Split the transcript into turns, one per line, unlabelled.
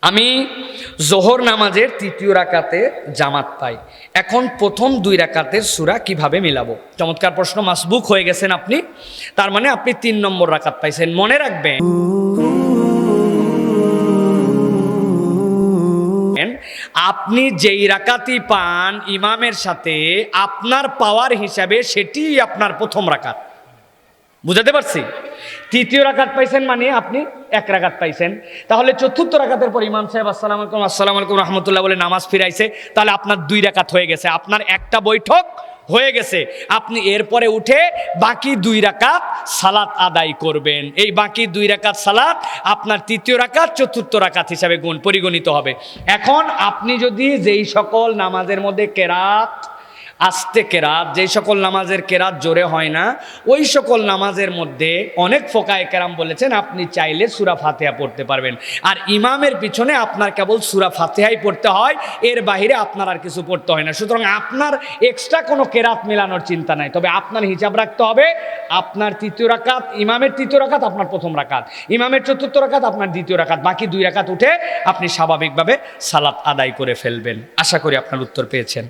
আমি জোহর নামাজের তৃতীয় রাকাতে জামাত পাই, এখন প্রথম 2 রাকাতের সূরা কিভাবে মিলাবো? চমৎকার প্রশ্ন, মাসবুক হয়ে গেছেন আপনি। তার মানে আপনি 3 নম্বর রাকাত পাইছেন। মনে রাখবেন, আপনি যেই রাকাতই পান ইমামের সাথে, আপনার পাওয়ার হিসাবে সেটিই আপনার প্রথম রাকাত। বুঝাতে পারছি? তৃতীয় রাকাত পাইছেন মানে আপনি 1 রাকাত পাইছেন। তাহলে চতুর্থ রাকাতের পর ইমাম সাহেব আসসালামু আলাইকুম রাহমাতুল্লাহ বলে নামাজ ফিরাইছে, তাহলে আপনার 2 রাকাত হয়ে গেছে, আপনার একটা বৈঠক হয়ে গেছে। আপনি এরপরে উঠে বাকি 2 রাকাত সালাত আদায় করবেন। এই বাকি 2 রাকাত সালাত আপনার তৃতীয় রাকাত, চতুর্থ রাকাত হিসাবে পরিগণিত হবে। এখন আপনি যদি যেই সকল নামাজের মধ্যে কেরাত, আস্তে কেরাত, যেই সকল নামাজের কেরাত জোরে হয় না, ওই সকল নামাজের মধ্যে অনেক ফোকায়ে কেরাম বলেছেন আপনি চাইলে সূরা ফাতিহা পড়তে পারবেন। আর ইমামের পিছনে আপনার কেবল সূরা ফাতিহাই পড়তে হয়, এর বাইরে আপনার আর কিছু পড়তে হয় না। সুতরাং আপনার এক্সট্রা কোনো কেরাত মেলানোর চিন্তা নাই। তবে আপনার হিসাব রাখতে হবে, আপনার তৃতীয় রাকাত, ইমামের তৃতীয় রাকাত আপনার প্রথম রাকাত, ইমামের চতুর্থ রাকাত আপনার দ্বিতীয় রাকাত, বাকি 2 রাকাত উঠে আপনি স্বাভাবিকভাবে সালাত আদায় করে ফেলবেন। আশা করি আপনার উত্তর পেয়েছেন।